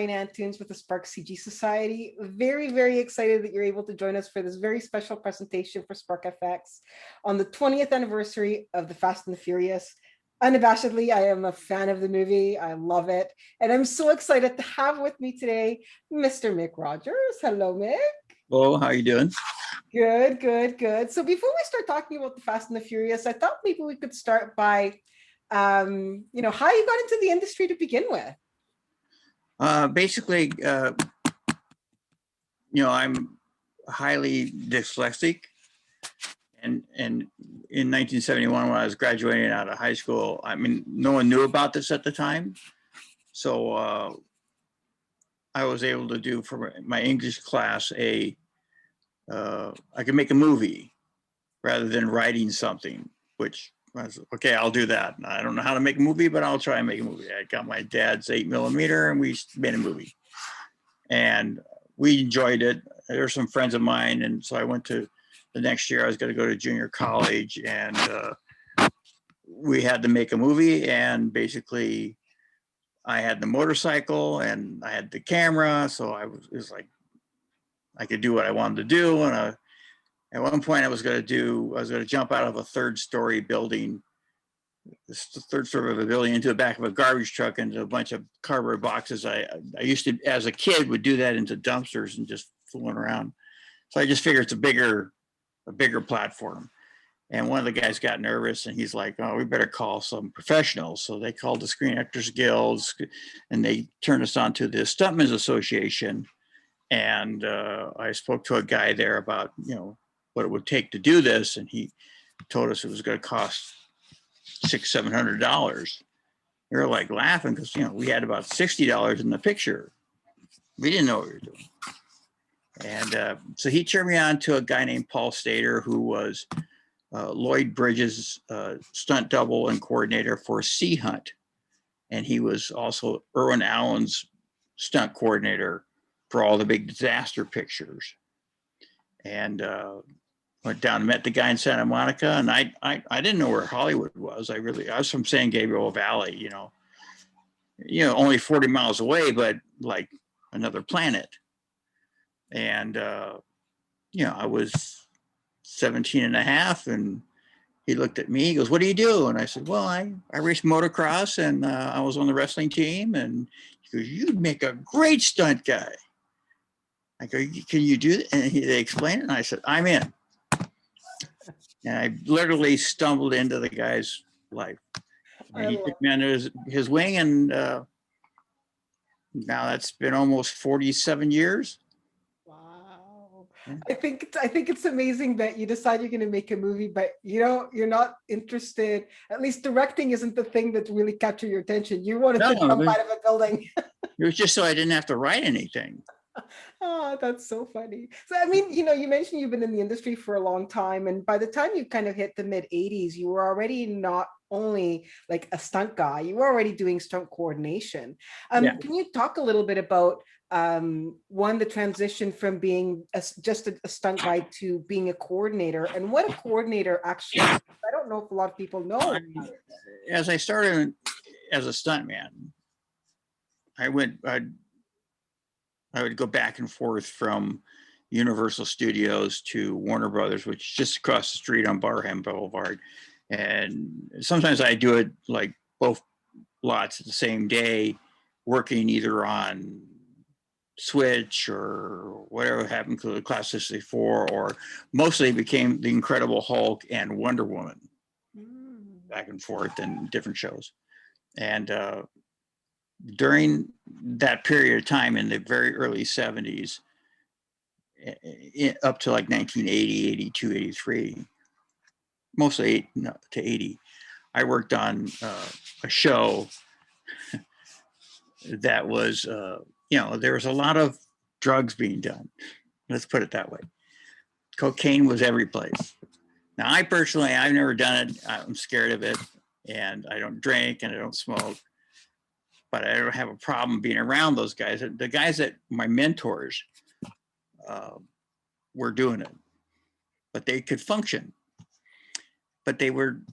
Ryan Antunes with the Spark CG Society. Very, very excited that you're able to join us for this very special presentation for Spark FX on the 20th anniversary of The Fast and the Furious. Unabashedly, I am a fan of the movie. I love it. And I'm so excited to have with me today, Mr. Mic Rodgers. Hello, Mick. Hello, how are you doing? Good, good, good. So before we start talking about The Fast and the Furious, I thought maybe we could start by, how you got into the industry to begin with. Basically, I'm highly dyslexic, and in 1971, when I was graduating out of high school, I mean, no one knew about this at the time, so I was able to do for my English class I could make a movie rather than writing something, which I was, okay, I'll do that. I don't know how to make a movie, but I'll try and make a movie. I got my dad's 8mm and we made a movie. And we enjoyed it. There were some friends of mine. And so I went to the next year, I was going to go to junior college, and we had to make a movie. And basically I had the motorcycle and I had the camera. So it was like, I could do what I wanted to do. And at one point I was going to jump out of a third-story building, this third story of a building, into the back of a garbage truck into a bunch of cardboard boxes. I used to, as a kid, would do that into dumpsters and just fooling around. So I just figured it's a bigger platform. And one of the guys got nervous and he's like, oh, we better call some professionals. So they called the Screen Actors Guilds and they turned us on to the Stuntmen's Association. And I spoke to a guy there about, what it would take to do this. And he told us it was going to cost $600-700. We were like laughing because, we had about $60 in the picture. We didn't know what we were doing. And so he turned me on to a guy named Paul Stater, who was Lloyd Bridges' stunt double and coordinator for Sea Hunt. And he was also Irwin Allen's stunt coordinator for all the big disaster pictures. And went down and met the guy in Santa Monica, and I didn't know where Hollywood was. I was from San Gabriel Valley, only 40 miles away, but like another planet. And I was 17 and a half, and he looked at me, he goes, what do you do? And I said, well, I raced motocross, and I was on the wrestling team. And he goes, you'd make a great stunt guy. I go, can you do that? And they explained it, and I said, I'm in. And I literally stumbled into the guy's life. And he took me under his wing, and now that's been almost 47 years. Wow. I think it's amazing that you decide you're going to make a movie, but you're not interested. At least directing isn't the thing that really captured your attention. You wanted to jump out of a building. It was just so I didn't have to write anything. Oh, that's so funny. So, I mean, you mentioned you've been in the industry for a long time, and by the time you kind of hit the mid 80s, you were already not only like a stunt guy, you were already doing stunt coordination. Yeah. Can you talk a little bit about the transition from being just a stunt guy to being a coordinator, and what a coordinator actually is? I don't know if a lot of people know. As I started as a stuntman, I would go back and forth from Universal Studios to Warner Brothers, which is just across the street on Barham Boulevard. And sometimes I do it like both lots at the same day, working either on Switch or whatever happened to the Class 64, or mostly became The Incredible Hulk and Wonder Woman, back and forth in different shows. And during that period of time in the very early 70s, up to like 1980, 82, 83, mostly to 80, I worked on a show that was, there was a lot of drugs being done. Let's put it that way. Cocaine was every place. Now, I've never done it. I'm scared of it, and I don't drink and I don't smoke. But I don't have a problem being around those guys. The guys that my mentors were doing it, but they could function. But they would,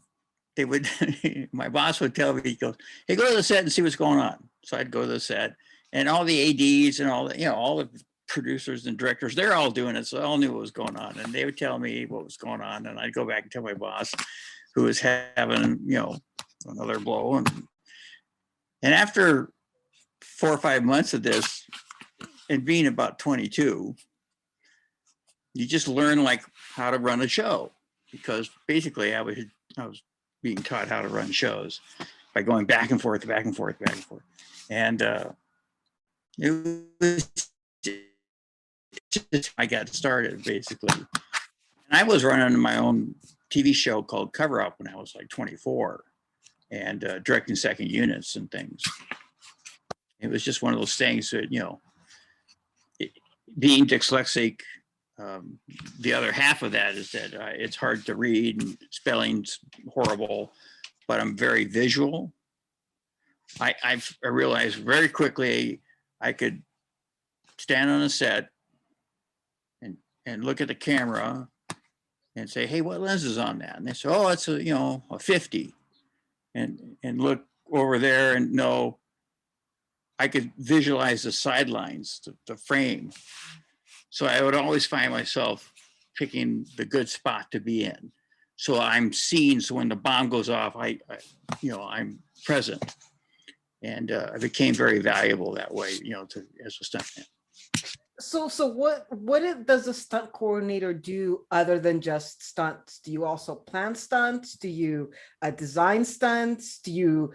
my boss would tell me, he goes, hey, go to the set and see what's going on. So I'd go to the set, and all the ADs and all the, all the producers and directors, they're all doing it. So I all knew what was going on, and they would tell me what was going on. And I'd go back and tell my boss, who was having, another blow. And after 4 or 5 months of this, and being about 22, you just learn like how to run a show, because basically I was being taught how to run shows by going back and forth, back and forth, back and forth. And it was just, I got started basically. And I was running my own TV show called Cover Up when I was like 24, and directing second units and things. It was just one of those things that, being dyslexic, the other half of that is that it's hard to read and spelling's horrible, but I'm very visual. I realized very quickly I could stand on a set and look at the camera and say, hey, what lens is on that? And they say, oh, it's a 50. And look over there and know I could visualize the sidelines, the frame. So I would always find myself picking the good spot to be in. So I'm seen, so when the bomb goes off, I'm present. And I became very valuable that way, as a stuntman. So what does a stunt coordinator do other than just stunts? Do you also plan stunts? Do you design stunts? Do you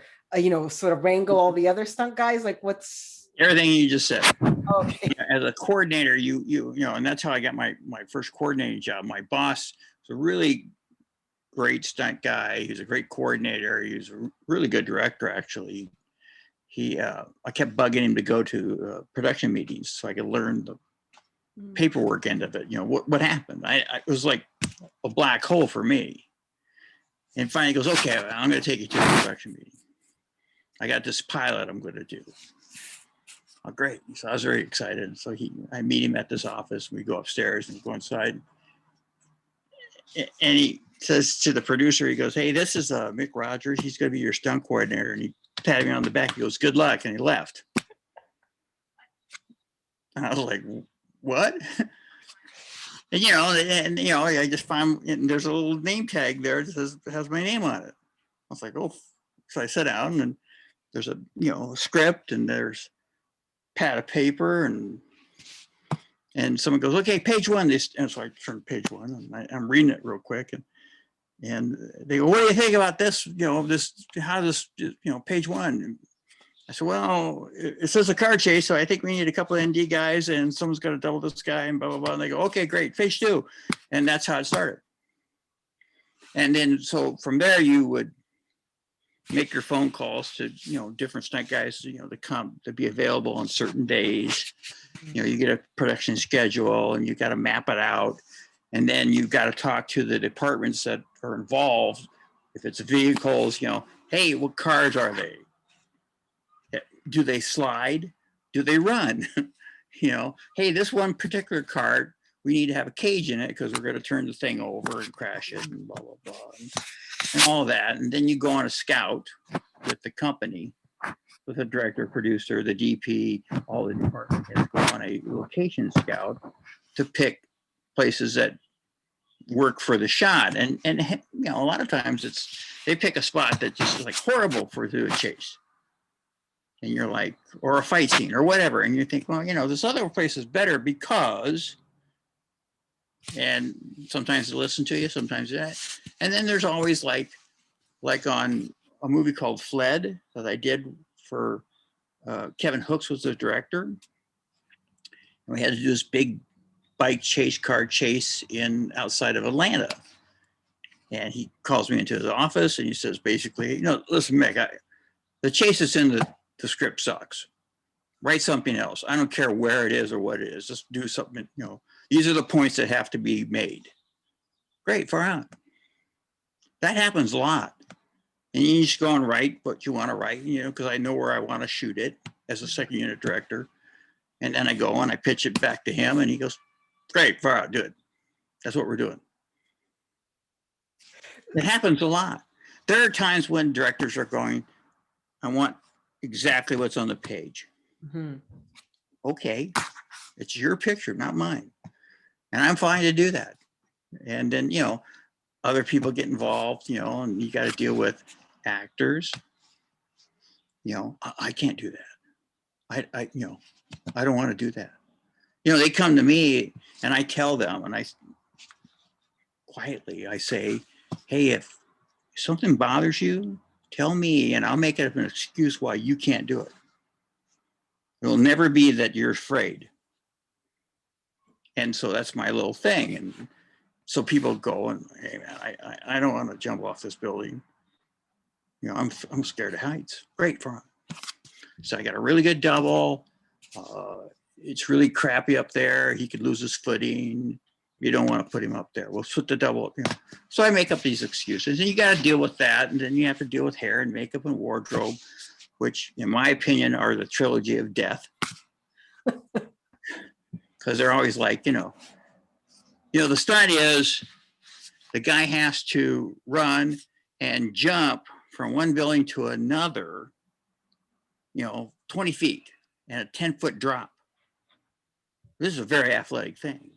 sort of wrangle all the other stunt guys? Like, what's everything you just said? Okay. As a coordinator, and that's how I got my first coordinating job. My boss was a really great stunt guy. He was a great coordinator. He was a really good director, actually. I kept bugging him to go to production meetings so I could learn the paperwork end of it. What happened? It was like a black hole for me. And finally he goes, okay, I'm going to take you to a production meeting. I got this pilot I'm going to do. Oh, great. So I was very excited. So I meet him at this office. We go upstairs and go inside. And he says to the producer, he goes, hey, this is Mic Rodgers. He's going to be your stunt coordinator. And he patted me on the back. He goes, good luck. And he left. And I was like, what? And, I just found, and there's a little name tag there that has my name on it. I was like, oh. So I sat down, and there's a, script, and there's a pad of paper, and someone goes, okay, page one. And so I turn to page one, and I'm reading it real quick. And they go, what do you think about this? Page one. I said, well, it says a car chase, so I think we need a couple of ND guys, and someone's got to double this guy, and blah, blah, blah. And they go, okay, great, page two. And that's how it started. And then, so from there, you would make your phone calls to, different stunt guys, to come, to be available on certain days. You get a production schedule, and you got to map it out. And then you've got to talk to the departments that are involved. If it's vehicles, hey, what cars are they? Do they slide? Do they run? Hey, this one particular car, we need to have a cage in it because we're going to turn the thing over and crash it and blah, blah, blah. And all that. And then you go on a scout with the company, with the director, producer, the DP, all the department heads go on a location scout to pick places that work for the shot. And a lot of times they pick a spot that just is like horrible for a chase. And you're like, or a fight scene or whatever. And you think, well, this other place is better because, and sometimes they listen to you, sometimes that. And then there's always like on a movie called Fled that I did for Kevin Hooks was the director. And we had to do this big bike chase, car chase outside of Atlanta. And he calls me into his office and he says, basically, listen, Mick, the chase is in the script sucks. Write something else. I don't care where it is or what it is. Just do something, these are the points that have to be made. Great, far out. That happens a lot. And you just go and write what you want to write, because I know where I want to shoot it as a second unit director. And then I go and I pitch it back to him and he goes, great, far out, do it. That's what we're doing. It happens a lot. There are times when directors are going, I want exactly what's on the page. Mhm. Okay, it's your picture, not mine. And I'm fine to do that. And then, you know, other people get involved, you know, and you got to deal with actors. You know, I can't do that. You know, I don't want to do that. You know, they come to me and I tell them, and I quietly, I say, hey, if something bothers you, tell me and I'll make it an excuse why you can't do it. It'll never be that you're afraid. And so that's my little thing. And so people go and, hey man, I don't want to jump off this building. You know, I'm scared of heights. Great for him. So I got a really good double. It's really crappy up there. He could lose his footing. You don't want to put him up there. We'll put the double up. You know. So I make up these excuses, and you got to deal with that. And then you have to deal with hair and makeup and wardrobe, which, in my opinion, are the trilogy of death. Because they're always like, you know, the stunt is the guy has to run and jump from one building to another, 20 feet and a 10-foot drop. This is a very athletic thing.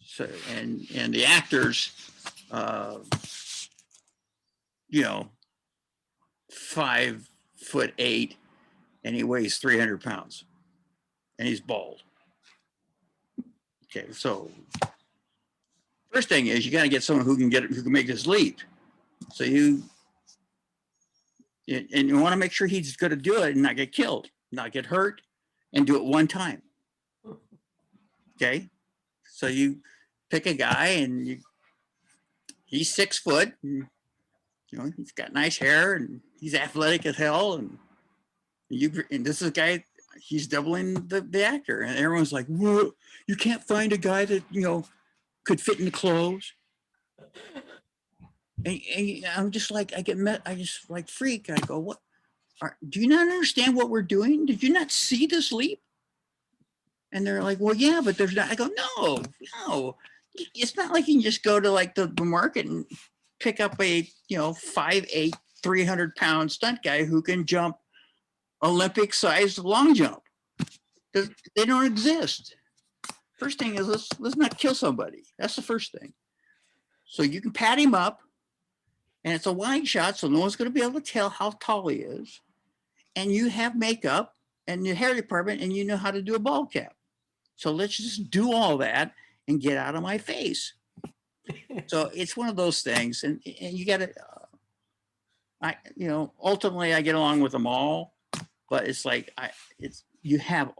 So, and the actors, 5'8", and he weighs 300 pounds, and he's bald. Okay, so first thing is you got to get someone who can make this leap. So you want to make sure he's going to do it and not get killed, not get hurt, and do it one time. Okay, so you pick a guy and he's 6 foot. And, he's got nice hair and he's athletic as hell. And this is a guy, he's doubling the actor. And everyone's like, whoa, you can't find a guy that, could fit in the clothes. And I'm just like, I just like freak. I go, what? Do you not understand what we're doing? Did you not see this leap? And they're like, well, yeah, but there's not. I go, no. It's not like you can just go to like the market and pick up a, 5'8", 300-pound stunt guy who can jump Olympic-sized long jump. They don't exist. First thing is let's not kill somebody. That's the first thing. So you can pat him up, and it's a wide shot, so no one's going to be able to tell how tall he is. And you have makeup and your hair department, and you know how to do a ball cap. So let's just do all that and get out of my face. So it's one of those things, and you got to, ultimately I get along with them all, but it's like you have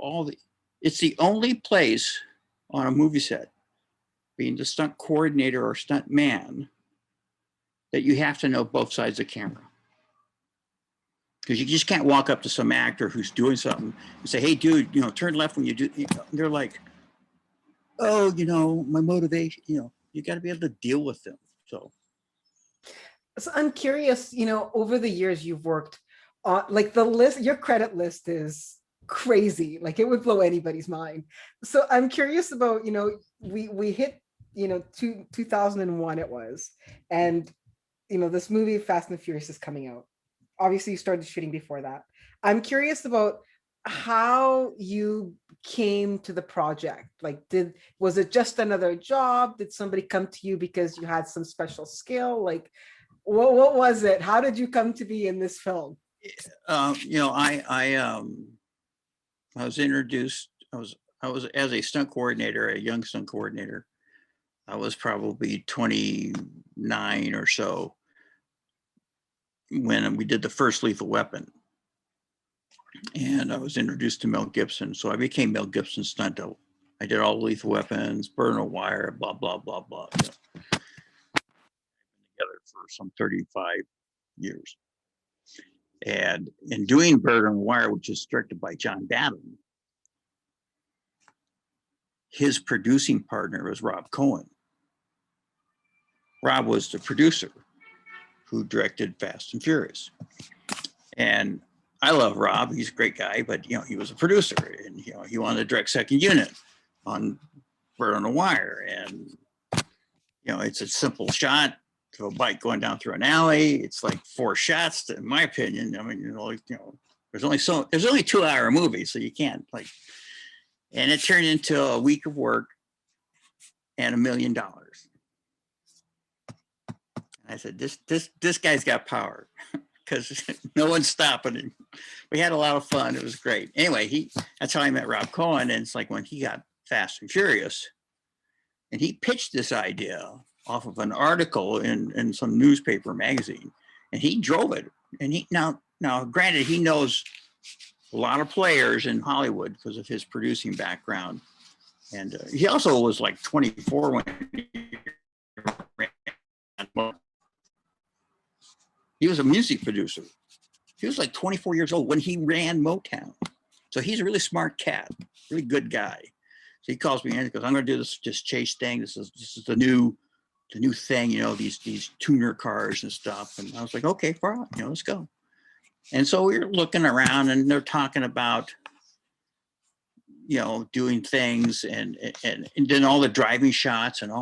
it's the only place on a movie set, being the stunt coordinator or stunt man, that you have to know both sides of the camera. Because you just can't walk up to some actor who's doing something and say, hey, dude, turn left when you do. They're like, oh, my motivation, you got to be able to deal with them. So I'm curious, over the years you've worked on, like, the list, your credit list is crazy. Like, it would blow anybody's mind. So I'm curious about, we hit, 2001 it was. And, this movie Fast and the Furious is coming out. Obviously you started shooting before that. I'm curious about how you came to the project. Like, was it just another job? Did somebody come to you because you had some special skill? Like, what was it? How did you come to be in this film? I was introduced. I was as a stunt coordinator, a young stunt coordinator. I was probably 29 or so when we did the first Lethal Weapon. And I was introduced to Mel Gibson. So I became Mel Gibson's stunt double. I did all Lethal Weapons, Burn a Wire, blah, blah, blah, blah. Together for some 35 years. And in doing Burn a Wire, which is directed by John Badham, his producing partner was Rob Cohen. Rob was the producer who directed Fast and Furious. And I love Rob. He's a great guy, but he was a producer, and he wanted to direct second unit on Bird on a Wire. And it's a simple shot of a bike going down through an alley. It's like 4 shots, in my opinion. I mean, There's only 2-hour movies, so you can't like, and it turned into a week of work and $1 million. I said, this guy's got power because no one's stopping him. We had a lot of fun. It was great. Anyway, that's how I met Rob Cohen. And it's like when he got Fast and Furious, and he pitched this idea off of an article in some newspaper magazine, and he drove it. And now granted, he knows a lot of players in Hollywood because of his producing background. And he also was like 24 when he was a music producer. He was like 24 years old when he ran Motown. So he's a really smart cat, really good guy. So he calls me in and goes, I'm going to do this chase thing. This is the new thing, you know, these tuner cars and stuff. And I was like, okay, fine, you know, let's go. And so we were looking around and they're talking about, you know, doing things and then all the driving shots and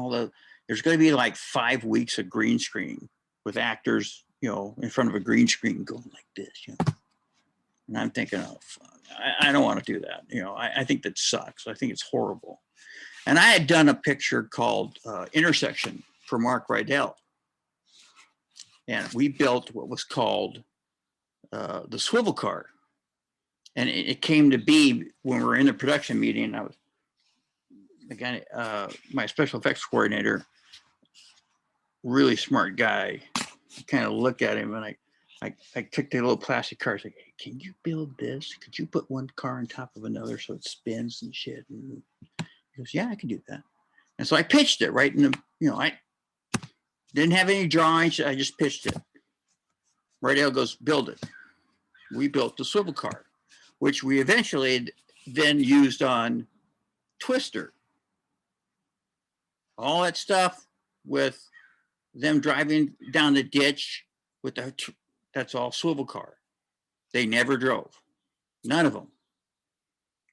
there's going to be like 5 weeks of green screen with actors, you know, in front of a green screen going like this, you know. And I'm thinking, oh, I don't want to do that. You know, I think that sucks. I think it's horrible. And I had done a picture called Intersection for Mark Bardel. And we built what was called the swivel car. And it came to be when we were in the production meeting. I was, again, my special effects coordinator, really smart guy. I kind of look at him and I took the little plastic car. I was like, hey, can you build this? Could you put one car on top of another so it spins and shit? And he goes, yeah, I can do that. And so I pitched it right in the, you know, I didn't have any drawings. I just pitched it. Bardel goes, build it. We built the swivel car, which we eventually then used on Twister. All that stuff with them driving down the ditch with that's all swivel car. They never drove, none of them,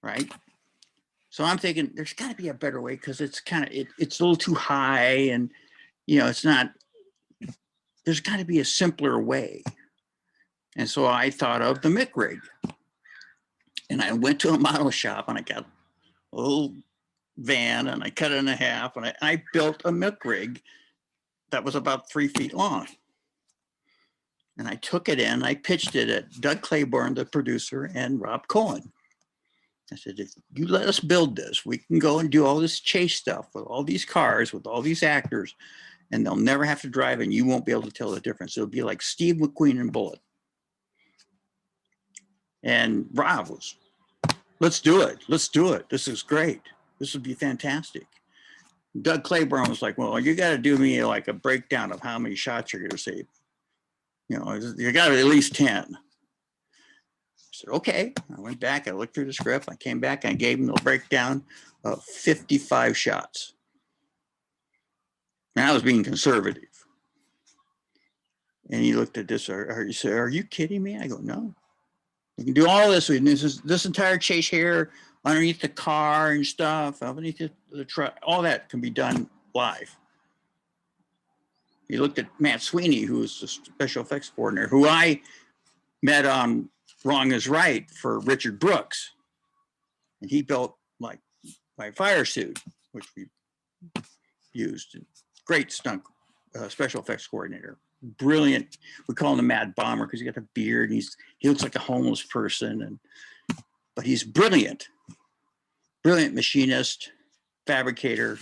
right? So I'm thinking there's got to be a better way because it's kind of, it's a little too high and, you know, it's not, there's got to be a simpler way. And so I thought of the Mick rig. And I went to a model shop and I got a little van and I cut it in half and I built a Mick rig that was about 3 feet long. And I took it in, I pitched it at Doug Claiborne, the producer, and Rob Cohen. I said, if you let us build this, we can go and do all this chase stuff with all these cars, with all these actors, and they'll never have to drive and you won't be able to tell the difference. It'll be like Steve McQueen and Bullitt. And Rob was, let's do it. Let's do it. This is great. This would be fantastic. Doug Claiborne was like, well, you got to do me like a breakdown of how many shots you're going to save. You know, you got at least 10. I said, okay. I went back, I looked through the script. I came back, I gave him a breakdown of 55 shots. And I was being conservative. And he looked at this, he said, are you kidding me? I go, no. You can do all this. This entire chase here, underneath the car and stuff, underneath the truck, all that can be done live. He looked at Matt Sweeney, who was the special effects coordinator, who I met on Wrong is Right for Richard Brooks. And he built like my fire suit, which we used. Great stunt special effects coordinator. Brilliant. We call him the Mad Bomber because he got a beard and he looks like a homeless person, but he's brilliant. Brilliant machinist, fabricator,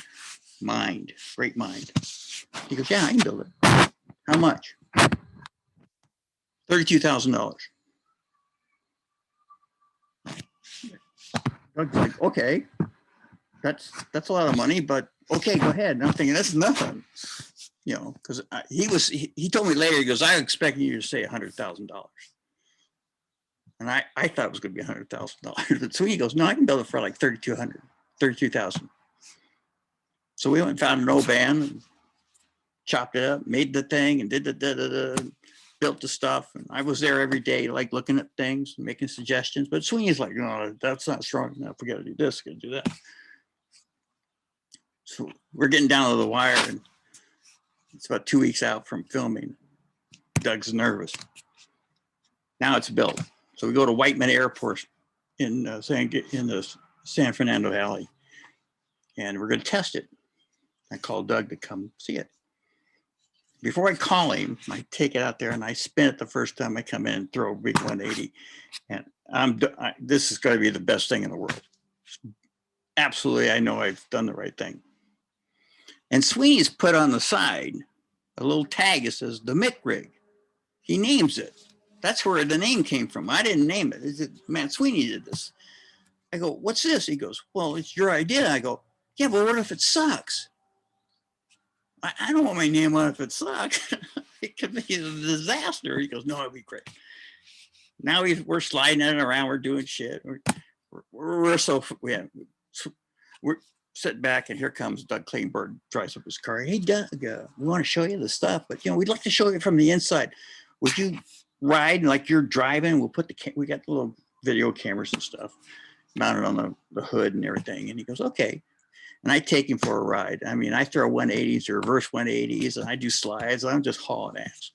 mind, great mind. He goes, yeah, I can build it. How much? $32,000. Doug's like, okay, that's a lot of money, but okay, go ahead. And I'm thinking that's nothing, you know, because he told me later, he goes, I expect you to say $100,000. And I thought it was going to be $100,000. So he goes, no, I can build it for like $32,000. So we went and found an old van and chopped it up, made the thing and did built the stuff. And I was there every day, like looking at things and making suggestions. But Sweeney's like, no, that's not strong enough. We got to do this, got to do that. So we're getting down to the wire and it's about 2 weeks out from filming. Doug's nervous. Now it's built. So we go to Whiteman Airport in the San Fernando Valley, and we're going to test it. I called Doug to come see it. Before I call him, I take it out there and I spin it the first time I come in and throw a big 180. And this is going to be the best thing in the world. Absolutely, I know I've done the right thing. And Sweeney's put on the side a little tag that says the Mick rig. He names it. That's where the name came from. I didn't name it. Man, Sweeney did this. I go, what's this? He goes, well, it's your idea. I go, yeah, but what if it sucks? I don't want my name on it if it sucks. It could be a disaster. He goes, no, it'd be great. Now we're sliding it around. We're doing shit. We're sitting back, and here comes Doug Kleinberg, drives up his car. Hey, Doug, we want to show you the stuff, but we'd like to show you from the inside. Would you ride like you're driving? We got the little video cameras and stuff mounted on the hood and everything. And he goes, okay. And I take him for a ride. I mean, I throw 180s or reverse 180s, and I do slides. I'm just hauling ass.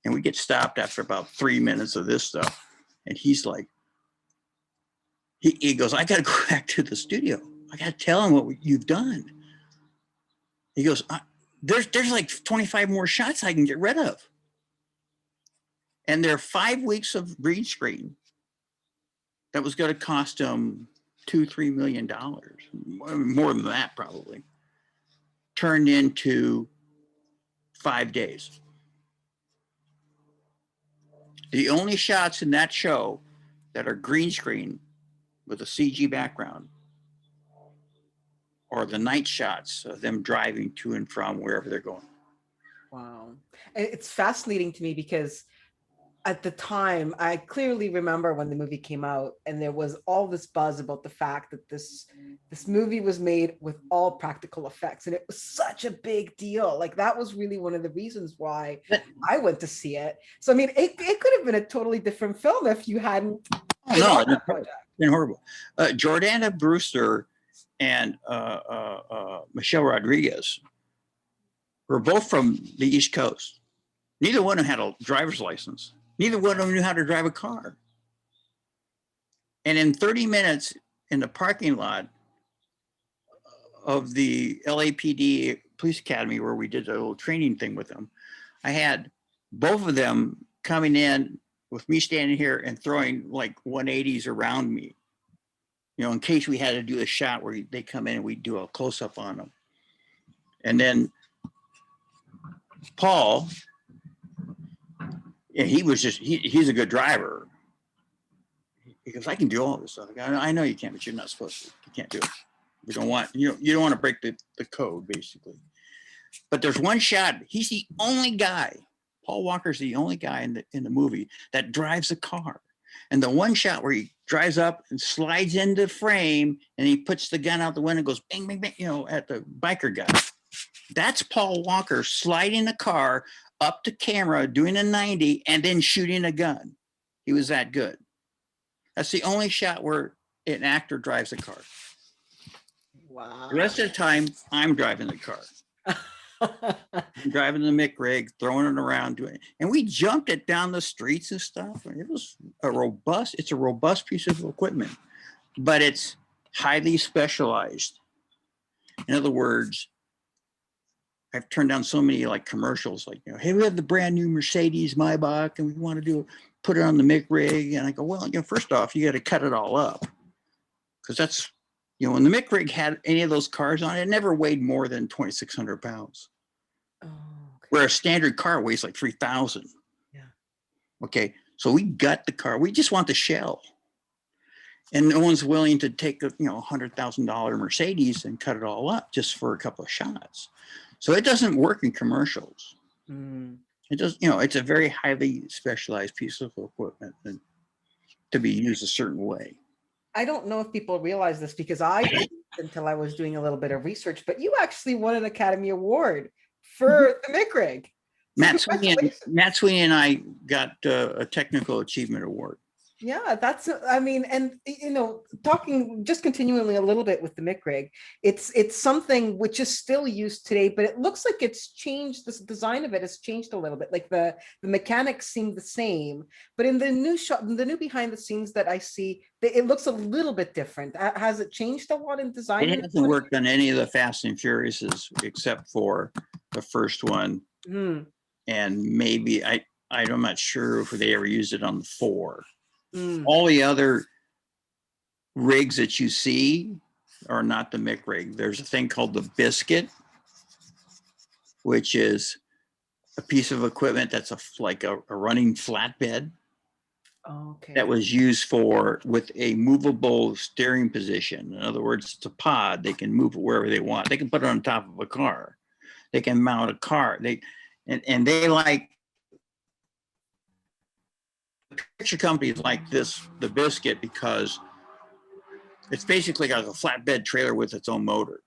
And we get stopped after about 3 minutes of this stuff. And he's like, he goes, I got to go back to the studio. I got to tell him what you've done. He goes, there's like 25 more shots I can get rid of. And there are 5 weeks of green screen that was going to cost him $2-3 million, more than that probably, turned into 5 days. The only shots in that show that are green screen with a CG background are the night shots of them driving to and from wherever they're going. Wow. And it's fascinating to me because at the time, I clearly remember when the movie came out and there was all this buzz about the fact that this movie was made with all practical effects. And it was such a big deal. Like that was really one of the reasons why I went to see it. So, I mean, it could have been a totally different film if you hadn't. Oh, no, it's been horrible. Jordana Brewster and Michelle Rodriguez were both from the East Coast. Neither one of them had a driver's license. Neither one of them knew how to drive a car. And in 30 minutes in the parking lot of the LAPD Police Academy, where we did a little training thing with them, I had both of them coming in with me standing here and throwing like 180s around me, in case we had to do a shot where they come in and we do a close-up on them. And then Paul, yeah, he was just, he's a good driver. He goes, I can do all this stuff. I know you can, but you're not supposed to. You can't do it. We don't want, you don't want to break the code, basically. But there's one shot, he's the only guy, Paul Walker's the only guy in the movie that drives a car. And the one shot where he drives up and slides into frame and he puts the gun out the window and goes bang, bang, bang, at the biker guy. That's Paul Walker sliding the car up to camera, doing a 90 and then shooting a gun. He was that good. That's the only shot where an actor drives a car. Wow. The rest of the time, I'm driving the car. I'm driving the Mick rig, throwing it around, doing it. And we jumped it down the streets and stuff. It was a robust piece of equipment, but it's highly specialized. In other words, I've turned down so many like commercials, like, hey, we have the brand new Mercedes Maybach and we want to put it on the Mick rig. And I go, well, first off, you got to cut it all up. Because that's, when the Mick rig had any of those cars on it, it never weighed more than 2,600 pounds. Oh, okay. Where a standard car weighs like 3,000. Yeah. Okay. So we gut the car. We just want the shell. And no one's willing to take a, $100,000 Mercedes and cut it all up just for a couple of shots. So it doesn't work in commercials. Mm. It does, it's a very highly specialized piece of equipment and to be used a certain way. I don't know if people realize this because I didn't until I was doing a little bit of research, but you actually won an Academy Award for the Mick rig. Matt Sweeney and I got a Technical Achievement Award. Yeah, that's, I mean, and you know, talking just continually a little bit with the mic rig, it's something which is still used today, but it looks like it's changed. This design of it has changed a little bit. Like the mechanics seem the same, but in the new shot, the new behind the scenes that I see, it looks a little bit different. Has it changed a lot in design? It hasn't worked on any of the Fast and Furiouses except for the first one, Mm, and maybe I'm not sure if they ever used it on the 4. mm. All the other rigs that you see are not the mic rig. There's a thing called the biscuit, which is a piece of equipment that's like a running flatbed Okay. that was used for with a movable steering position. In other words, it's a pod. They can move it wherever they want. They can put it on top of a car. They can mount a car. And they like picture companies like this, the biscuit, because it's basically got a flatbed trailer with its own motor.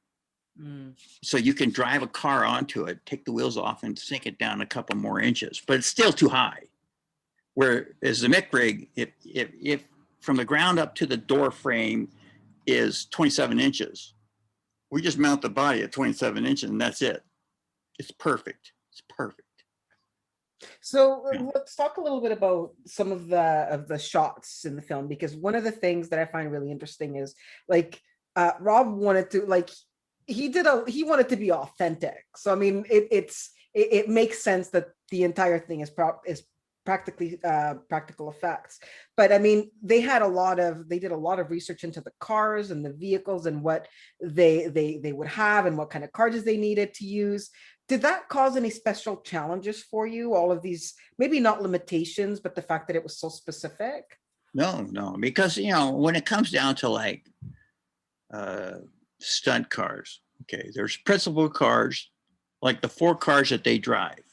Mm. So you can drive a car onto it, take the wheels off and sink it down a couple more inches, but it's still too high. Whereas the mic rig, if from the ground up to the door frame is 27 inches, we just mount the body at 27 inches and that's it. It's perfect. It's perfect. So Yeah. let's talk a little bit about some of the shots in the film, because one of the things that I find really interesting is like Rob wanted to like he wanted to be authentic. So I mean it makes sense that the entire thing is practically practical effects. But I mean they did a lot of research into the cars and the vehicles and what they would have and what kind of cards they needed to use. Did that cause any special challenges for you? All of these, maybe not limitations, but the fact that it was so specific? No, because you know when it comes down to like stunt cars, okay, there's principal cars, like the 4 cars that they drive,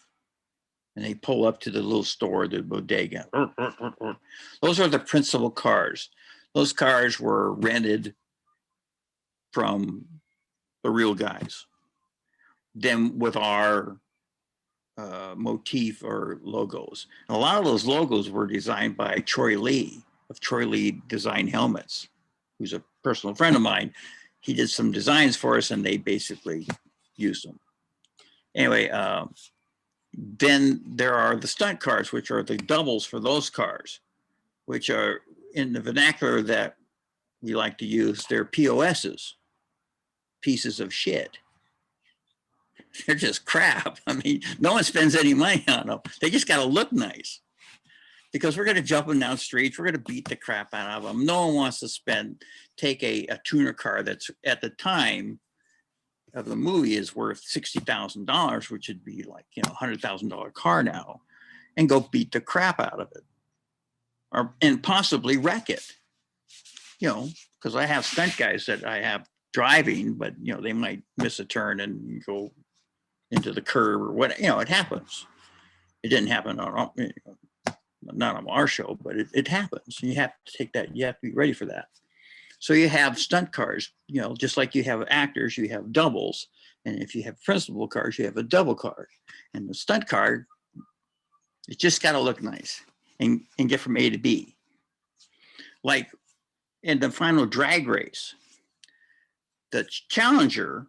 and they pull up to the little store, the bodega. Those are the principal cars. Those cars were rented from the real guys. Then with our motif or logos. And a lot of those logos were designed by Troy Lee of Troy Lee Design Helmets, who's a personal friend of mine. He did some designs for us and they basically used them. Anyway, then there are the stunt cars, which are the doubles for those cars, which are in the vernacular that we like to use, they're POSs, pieces of shit. They're just crap. I mean, no one spends any money on them. They just got to look nice because we're going to jump them down streets. We're going to beat the crap out of them. No one wants to take a tuner car that's at the time of the movie is worth $60,000, which would be like, you know, $100,000 car now, and go beat the crap out of it and possibly wreck it, you know, because I have stunt guys that I have driving, but, you know, they might miss a turn and go into the curb or what, you know, it happens. It didn't happen on, not on our show, but it happens. You have to take that, you have to be ready for that. So you have stunt cars, you know, just like you have actors, you have doubles. And if you have principal cars, you have a double car. And the stunt car, it just got to look nice and get from A to B. Like in the final drag race, the Challenger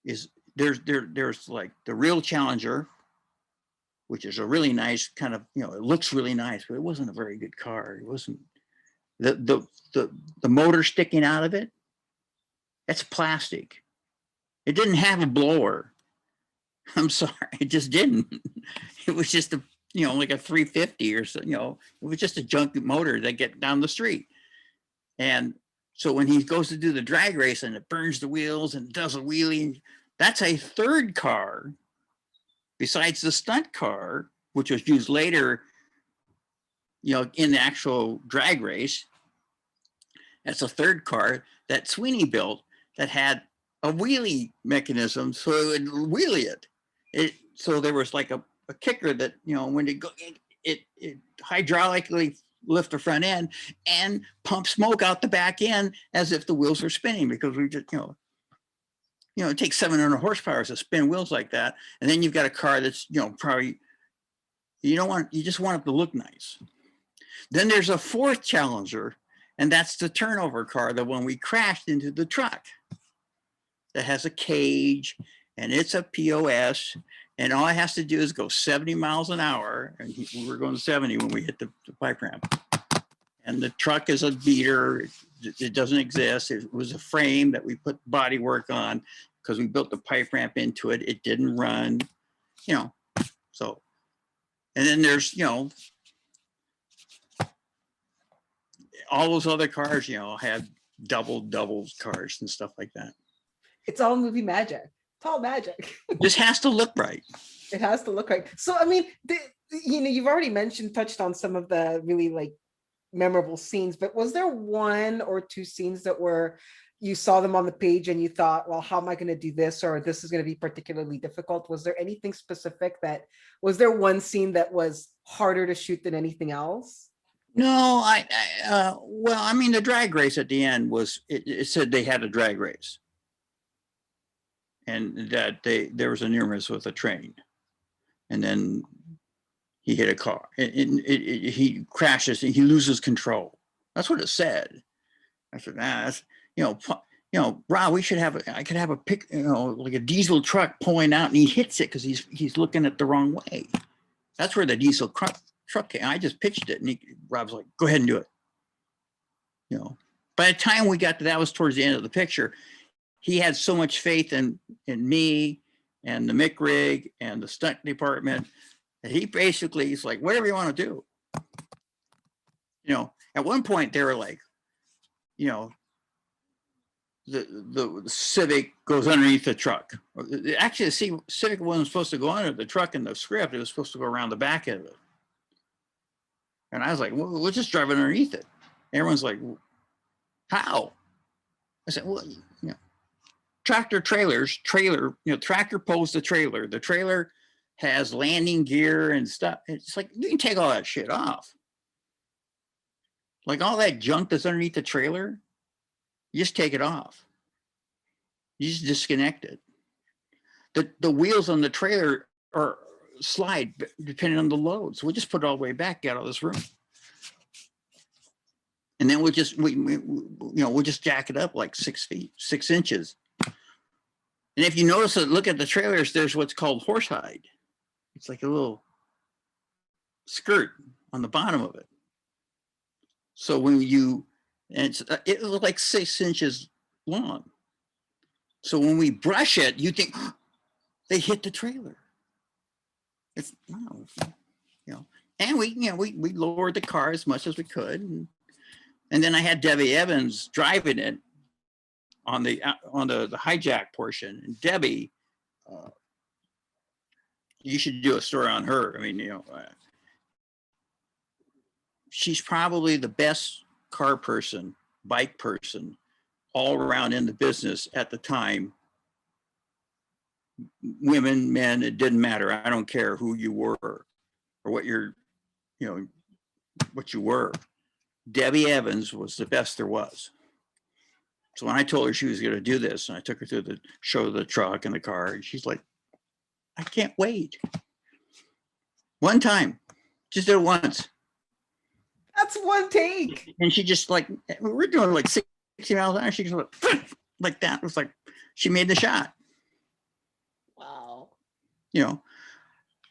is, there's like the real Challenger, which is a really nice kind of, you know, it looks really nice, but it wasn't a very good car. It wasn't, the motor sticking out of it, that's plastic. It didn't have a blower. I'm sorry, it just didn't. It was just a, you know, like a 350 or so, you know, it was just a junk motor that get down the street. And so when he goes to do the drag race and it burns the wheels and does a wheelie, that's a third car besides the stunt car, which was used later, you know, in the actual drag race. That's a third car that Sweeney built that had a wheelie mechanism, so it would wheelie it. So there was like a kicker that, you know, when it hydraulically lift the front end and pump smoke out the back end as if the wheels were spinning, because we just, you know, it takes 700 horsepower to spin wheels like that. And then you've got a car that's, you know, probably, you just want it to look nice. Then there's a fourth Challenger, and that's the turnover car, the one we crashed into the truck. That has a cage, and it's a POS, and all it has to do is go 70 miles an hour, and we were going 70 when we hit the pipe ramp. And the truck is a beater. It doesn't exist. It was a frame that we put body work on because we built the pipe ramp into it. It didn't run, you know, so. And then there's, you know, all those other cars, you know, had doubles cars and stuff like that. It's all movie magic. It's all magic. Just has to look right. It has to look right. So, I mean, you know, you've already touched on some of the really like memorable scenes, but was there one or two scenes that were, you saw them on the page and you thought, well, how am I going to do this? Or this is going to be particularly difficult. Was there anything specific was there one scene that was harder to shoot than anything else? No, well, I mean, the drag race at the end was, it said they had a drag race. And that there was a near miss with a train. And then he hit a car. He crashes and he loses control. That's what it said. I said, nah, that's, you know, Rob, I could have a pick, you know, like a diesel truck pulling out, and he hits it because he's looking at the wrong way. That's where the diesel truck came. I just pitched it, and Rob's like, go ahead and do it. You know, by the time we got to that was towards the end of the picture. He had so much faith in me and the Mic rig and the stunt department that he basically is like, whatever you want to do. You know, at one point they were like, you know, the Civic goes underneath the truck. Actually, the Civic wasn't supposed to go under the truck in the script. It was supposed to go around the back of it. And I was like, well, we'll just drive underneath it. Everyone's like, how? I said, well, you know, tractor, you know, tractor pulls the trailer. The trailer has landing gear and stuff. It's like, you can take all that shit off. Like all that junk that's underneath the trailer, you just take it off. You just disconnect it. The wheels on the trailer are slide depending on the load. So we just put it all the way back, get out of this room. And then we'll just, we'll just jack it up like 6 feet, 6 inches. And if you notice, look at the trailers, there's what's called horsehide. It's like a little skirt on the bottom of it. So when it was like 6 inches long. So when we brush it, you think, oh, they hit the trailer. It's, no, you know, and we lowered the car as much as we could. And then I had Debbie Evans driving it on the hijack portion. And Debbie, you should do a story on her. I mean, you know, she's probably the best car person, bike person, all around in the business at the time. Women, men, it didn't matter. I don't care who you were or what you were. Debbie Evans was the best there was. So when I told her she was going to do this, and I took her to the show the truck and the car, and she's like, I can't wait. One time, just did it once. That's one take. And she just like, we're doing like 60 miles an hour. She just went like that. It was like, she made the shot. Wow. You know,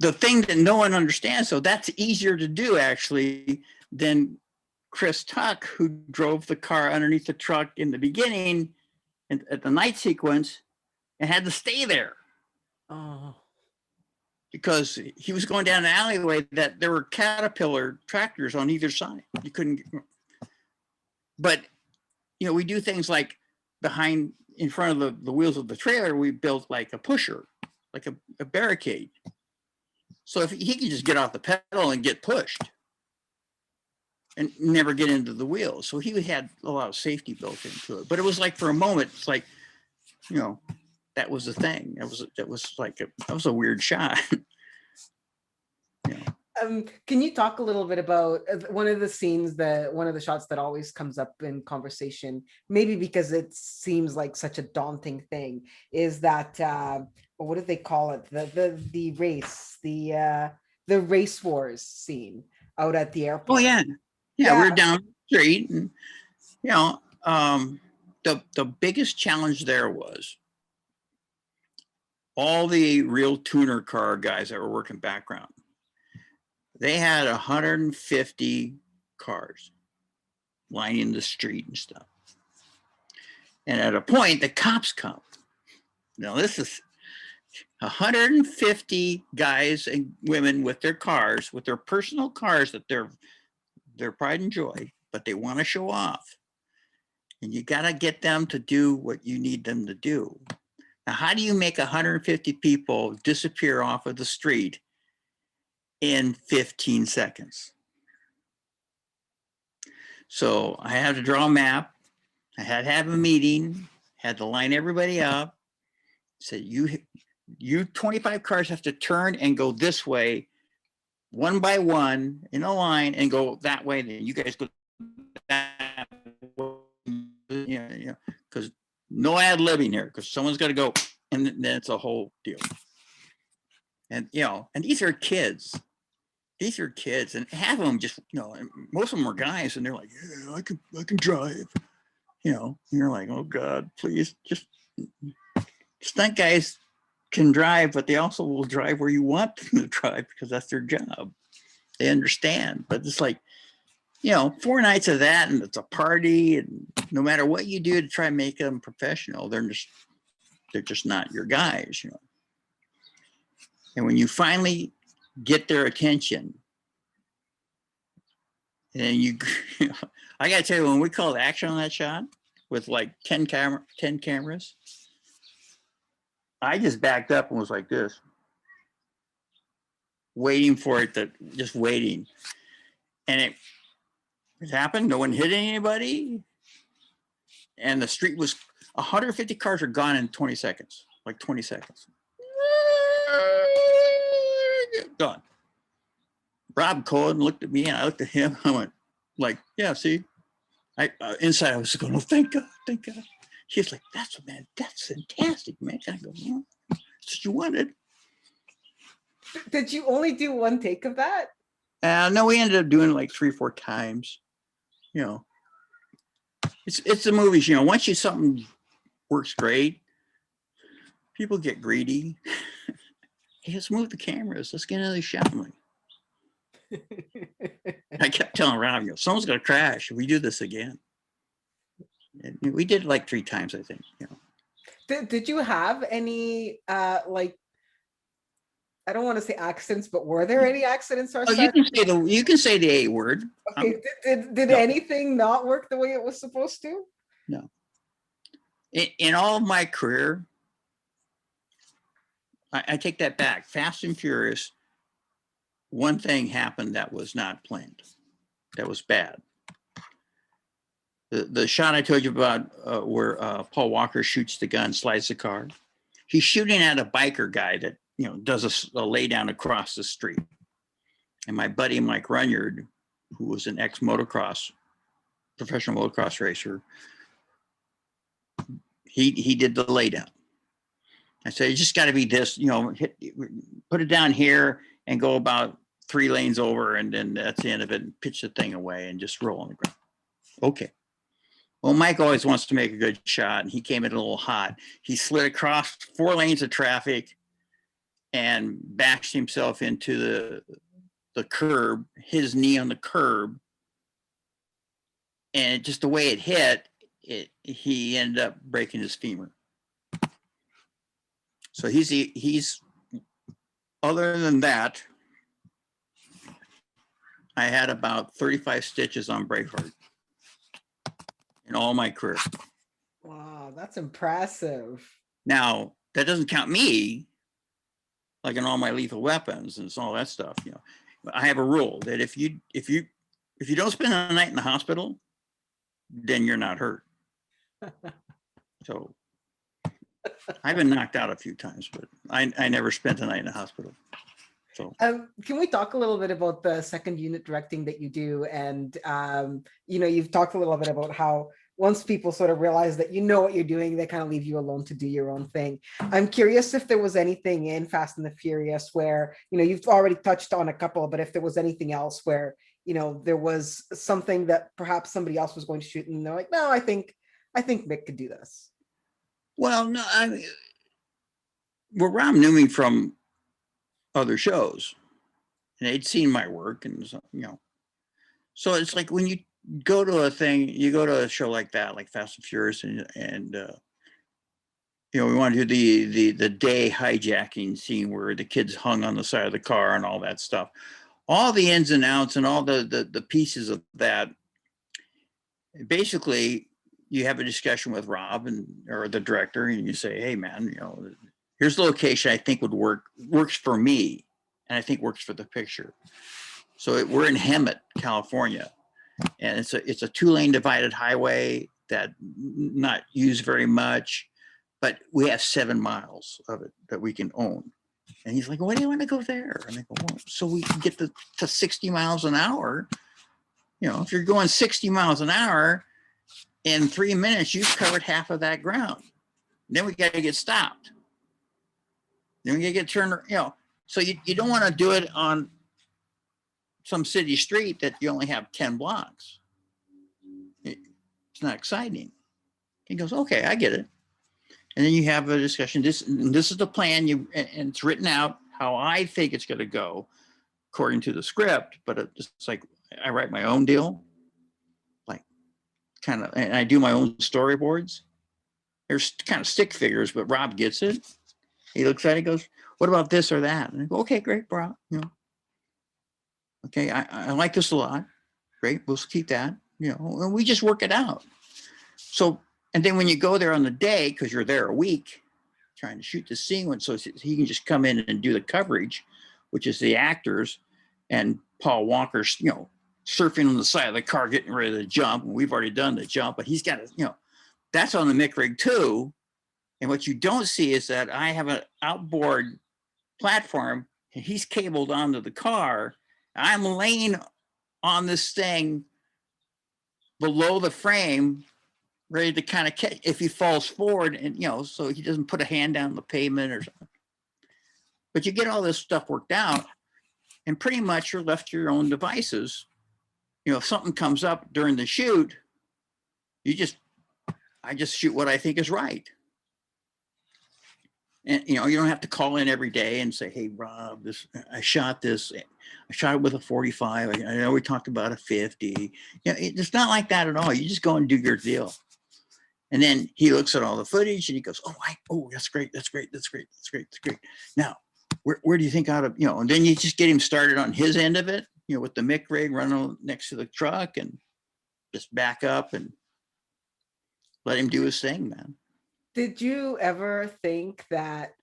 the thing that no one understands, so that's easier to do actually than Chris Tuck, who drove the car underneath the truck in the beginning and at the night sequence and had to stay there. Oh. Because he was going down an alleyway that there were Caterpillar tractors on either side. You couldn't, but you know, we do things like in front of the wheels of the trailer, we built like a pusher, like a barricade. So if he could just get off the pedal and get pushed and never get into the wheels. So he had a lot of safety built into it, but it was like for a moment, it's like, you know, that was the thing. That was a weird shot. You know. Can you talk a little bit about one of the scenes one of the shots that always comes up in conversation, maybe because it seems like such a daunting thing, is that what do they call it? The race wars scene out at the airport. Oh yeah. Yeah, we were down the street, and you know, the biggest challenge there was all the real tuner car guys that were working background. They had 150 cars lining the street and stuff. And at a point, the cops come. Now, this is 150 guys and women with their cars, with their personal cars that they're their pride and joy, but they want to show off. And you got to get them to do what you need them to do. Now, how do you make 150 people disappear off of the street in 15 seconds? So I had to draw a map. I had to have a meeting, had to line everybody up. Said, you 25 cars have to turn and go this way, one by one in a line, and go that way. Then you guys go that way, because no ad libbing here, because someone's got to go, and then it's a whole deal. And and these are kids. These are kids, and half of them just, and most of them are guys, and they're like, yeah, I can drive. And you're like, oh God, please, just stunt guys can drive, but they also will drive where you want them to drive because that's their job. They understand, but it's like, 4 nights of that, and it's a party, and no matter what you do to try and make them professional, they're just not your guys, And when you finally get their attention, and I gotta tell you, when we called action on that shot with like 10 cameras, I just backed up and was like this, waiting for it just waiting. And it happened. No one hit anybody. And the street was 150 cars are gone in 20 seconds, like 20 seconds. Gone. Rob Cohen looked at me and I looked at him. I went like, yeah, see, inside I was going, oh, thank God, thank God. She's like, that's fantastic, man. I go, well, that's what you wanted. Did you only do one take of that? No, we ended up doing it like 3 or 4 times. It's the movies, once something works great, people get greedy. Hey, let's move the cameras. Let's get another shot. I'm like, I kept telling Rob, someone's gonna crash if we do this again. And we did it like 3 times, I think. Did you have any like, I don't want to say accidents, but were there any accidents? Or you can say the A word. Okay. Did no. Anything not work the way it was supposed to? No. In all of my career, I take that back. Fast and Furious, one thing happened that was not planned. That was bad. The shot I told you about where Paul Walker shoots the gun, slides the car. He's shooting at a biker guy that, does a lay down across the street. And my buddy, Mic Rodgers, who was an professional motocross racer, he did the lay down. I said, you just got to be this, put it down here and go about 3 lanes over, and then that's the end of it, and pitch the thing away and just roll on the ground. Okay. Well, Mike always wants to make a good shot, and he came in a little hot. He slid across 4 lanes of traffic and bashed himself into the curb, his knee on the curb. And just the way it hit, he ended up breaking his femur. So he's other than that, I had about 35 stitches on Braveheart in all my career. Wow, that's impressive. Now, that doesn't count me, like in all my lethal weapons and all that stuff. I have a rule that if you don't spend a night in the hospital, then you're not hurt. So I've been knocked out a few times, but I never spent a night in the hospital. So can we talk a little bit about the second unit directing that you do? And you've talked a little bit about how once people sort of realize that what you're doing, they kind of leave you alone to do your own thing. I'm curious if there was anything in Fast and the Furious where, you've already touched on a couple, but if there was anything else where there was something that perhaps somebody else was going to shoot, and they're like, no, I think Mick could do this. Well, no, I mean, well, Rob knew me from other shows, and they'd seen my work, and so it's like when you go to a show like that, like Fast and Furious, and we want to do the day hijacking scene where the kids hung on the side of the car and all that stuff. All the ins and outs and all the pieces of that. Basically, you have a discussion with Rob or the director, and you say, hey man, here's the location I think works for me, and I think works for the picture. So we're in Hemet, California, and it's a 2-lane divided highway that not used very much, but we have 7 miles of it that we can own. And he's like, why do you want to go there? And I go, well, so we can get to 60 miles an hour. If you're going 60 miles an hour in 3 minutes, you've covered half of that ground. Then we got to get stopped. Then we got to get turned, so you don't want to do it on some city street that you only have 10 blocks. It's not exciting. He goes, okay, I get it. And then you have a discussion. This is the plan. And it's written out how I think it's going to go according to the script. But it's like I write my own deal, like and I do my own storyboards. There's kind of stick figures, but Rob gets it. He looks at it, goes, "What about this or that?" And I go, "Okay, great, Rob. Okay, I like this a lot. Great, we'll keep that. And we just work it out." So. And then when you go there on the day, because you're there a week trying to shoot the scene, so he can just come in and do the coverage, which is the actors and Paul Walker, surfing on the side of the car, getting ready to jump. And we've already done the jump, but he's got to, that's on the mic rig too. And what you don't see is that I have an outboard platform and he's cabled onto the car. I'm laying on this thing below the frame, ready to kind of catch if he falls forward, and so he doesn't put a hand down the pavement or something. But you get all this stuff worked out, and pretty much you're left to your own devices. If something comes up during the shoot, I just shoot what I think is right. And you don't have to call in every day and say, hey Rob, I shot it with a 45. I know we talked about a 50. It's not like that at all. You just go and do your deal. And then he looks at all the footage and he goes, oh, that's great. That's great. That's great. That's great. That's great. Now, where do you think and then you just get him started on his end of it, with the mic rig running next to the truck, and just back up and let him do his thing, man. Did you ever think that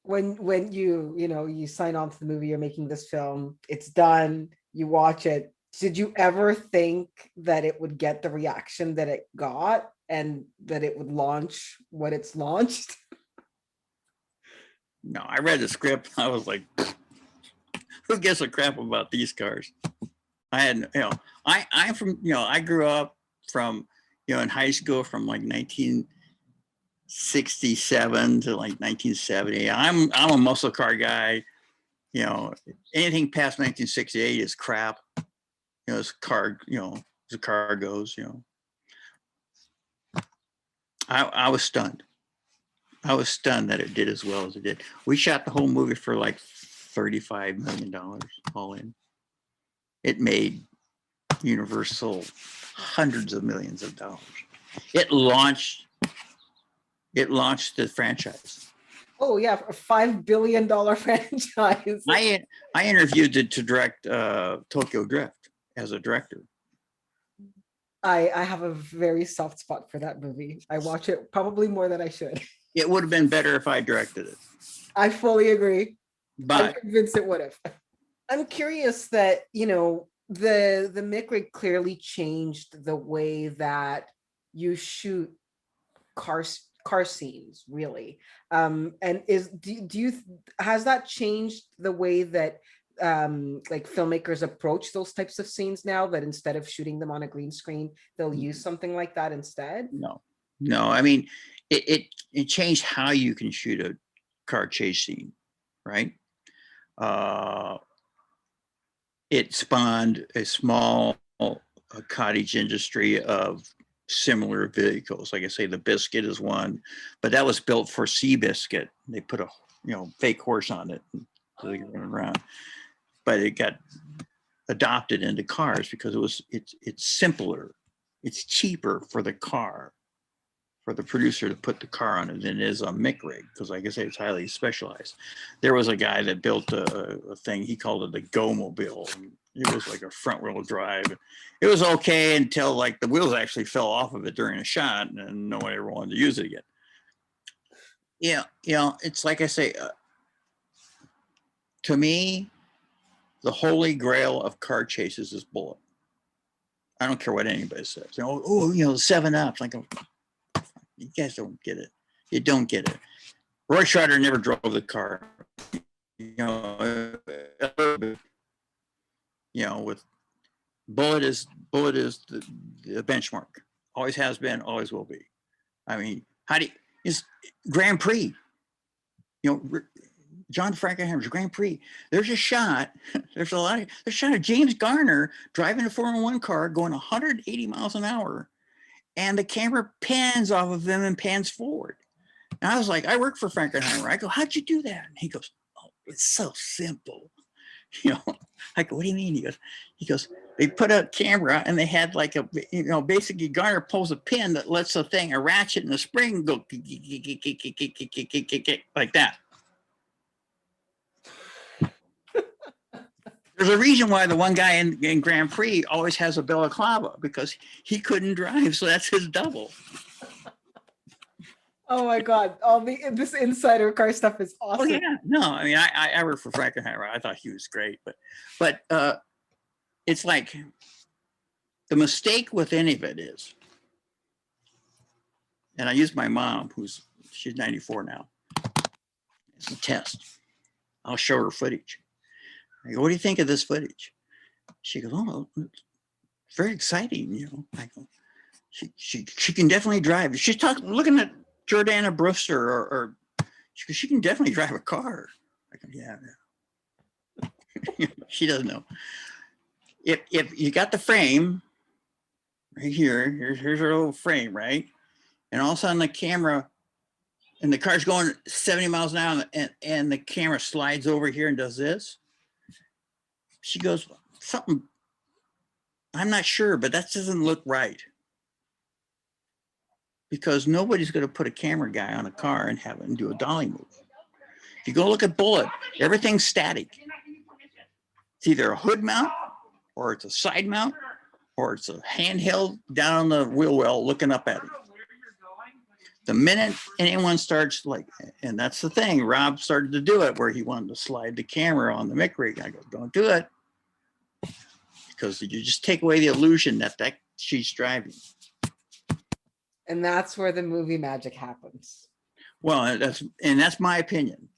when you sign on to the movie, you're making this film, it's done, you watch it, did you ever think that it would get the reaction that it got and that it would launch what it's launched? No, I read the script. I was like, who gives a crap about these cars? I had, I'm from, I grew up from, in high school from like 1967 to like 1970. I'm a muscle car guy. Anything past 1968 is crap. As the car goes, I was stunned. I was stunned that it did as well as it did. We shot the whole movie for like $35 million all in. It made Universal hundreds of millions of dollars. It launched the franchise. Oh yeah, a $5 billion franchise. I interviewed to direct Tokyo Drift as a director. I have a very soft spot for that movie. I watch it probably more than I should. It would have been better if I directed it. I fully agree. But I'm convinced it would have. I'm curious that, the mic rig clearly changed the way that you shoot car scenes, really. And has that changed the way that like filmmakers approach those types of scenes now, that instead of shooting them on a green screen, they'll use something like that instead? No. I mean, it changed how you can shoot a car chase scene, right? it spawned a small cottage industry of similar vehicles. Like I say, the Biscuit is one, but that was built for Seabiscuit. They put a fake horse on it so they could run around. But it got adopted into cars because it's simpler, it's cheaper for the car, for the producer to put the car on it than it is a mick rig, because like I say, it's highly specialized. There was a guy that built a thing, he called it the Go-Mobile. It was like a front wheel drive. It was okay until like the wheels actually fell off of it during a shot and no one ever wanted to use it again. Yeah, it's like I say, to me, the holy grail of car chases is Bullet. I don't care what anybody says. The 7-Up. Like, you guys don't get it. You don't get it. Roy Scheider never drove the car. With Bullet is the benchmark. Always has been, always will be. I mean, is Grand Prix? John Frankenheimer's Grand Prix. There's a shot. There's a shot of James Garner driving a Formula One car going 180 miles an hour, and the camera pans off of him and pans forward. And I was like, I work for Frankenheimer. I go, how'd you do that? And he goes, oh, it's so simple. I go, what do you mean? He goes, they put a camera and they had like basically Garner pulls a pin that lets the thing, a ratchet and a spring go like that. There's a reason why the one guy in Grand Prix always has a balaclava, because he couldn't drive, so that's his double. Oh my God! This insider car stuff is awesome. Oh yeah, no, I mean I worked for Frankenheimer. I thought he was great, but it's like the mistake with any of it is, and I use my mom, she's 94 now, as a test. I'll show her footage. I go, what do you think of this footage? She goes, oh, it's very exciting, I go, she can definitely drive. She's looking at Jordana Brewster, or she goes, she can definitely drive a car. I go, yeah. She doesn't know. If you got the frame right here, here's her little frame, right? And all of a sudden the camera, and the car's going 70 miles an hour, and the camera slides over here and does this. She goes, something, I'm not sure, but that doesn't look right. Because nobody's going to put a camera guy on a car and have him do a dolly move. If you go look at Bullet, everything's static. It's either a hood mount, or it's a side mount, or it's a handheld down on the wheel well looking up at it. The minute anyone starts and that's the thing, Rob started to do it where he wanted to slide the camera on the mic rig. I go, don't do it. Because you just take away the illusion that she's driving. And that's where the movie magic happens. Well, that's my opinion.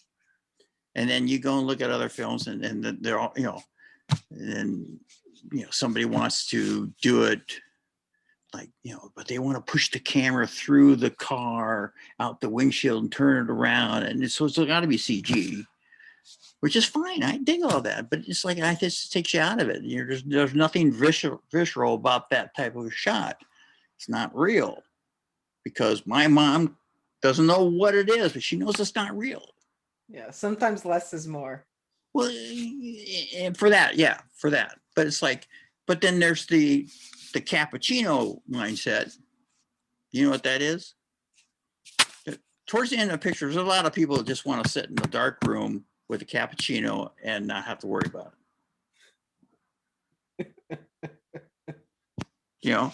And then you go and look at other films, and they're all, and somebody wants to do it but they want to push the camera through the car, out the windshield, and turn it around. And so it's got to be CG, which is fine. I dig all that, but it's like, it just takes you out of it. There's nothing visceral about that type of shot. It's not real, because my mom doesn't know what it is, but she knows it's not real. Yeah, sometimes less is more. Well, for that. But it's like, but then there's the cappuccino mindset. You know what that is? Towards the end of the picture, there's a lot of people that just want to sit in the dark room with a cappuccino and not have to worry about it.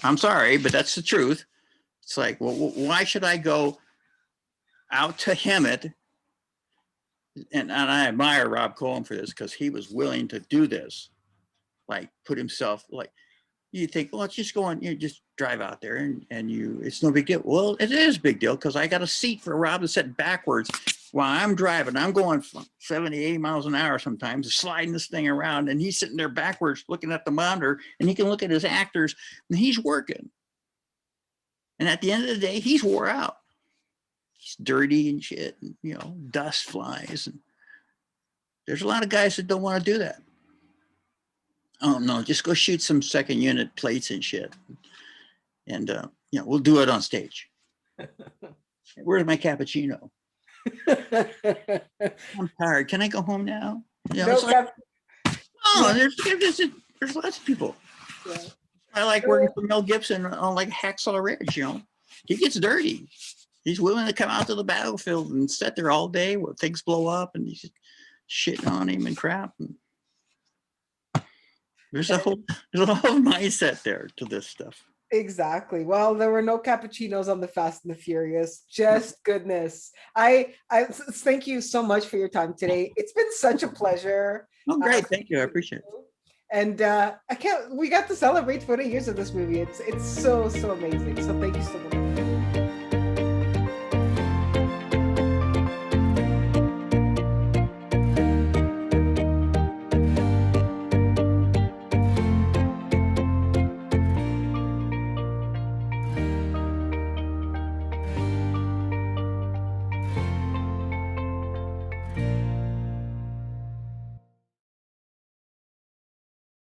I'm sorry, but that's the truth. It's like, well, why should I go out to Hemet? And I admire Rob Cohen for this, because he was willing to do this, put himself, you think, well, it's just going, just drive out there and it's no big deal. Well, it is a big deal, because I got a seat for Rob to sit backwards while I'm driving. I'm going 70, 80 miles an hour sometimes, sliding this thing around, and he's sitting there backwards looking at the monitor, and he can look at his actors, and he's working. And at the end of the day, he's wore out. He's dirty and shit, and, dust flies. And there's a lot of guys that don't want to do that. Oh no, just go shoot some second unit plates and shit. And you know, we'll do it on stage. Where's my cappuccino? I'm tired. Can I go home now? You know, No it's like, cap- oh, there's lots of people. yeah. I like working for Mel Gibson on like Hacksaw Ridge, you know. He gets dirty. He's willing to come out to the battlefield and sit there all day when things blow up and he's shitting on him and crap. And there's a whole mindset there to this stuff. Exactly. Well, there were no cappuccinos on the Fast and the Furious. Just goodness. I thank you so much for your time today. It's been such a pleasure. Oh, great. Thank you. I appreciate it. And we got to celebrate 20 years of this movie. It's so amazing. So thank you so much.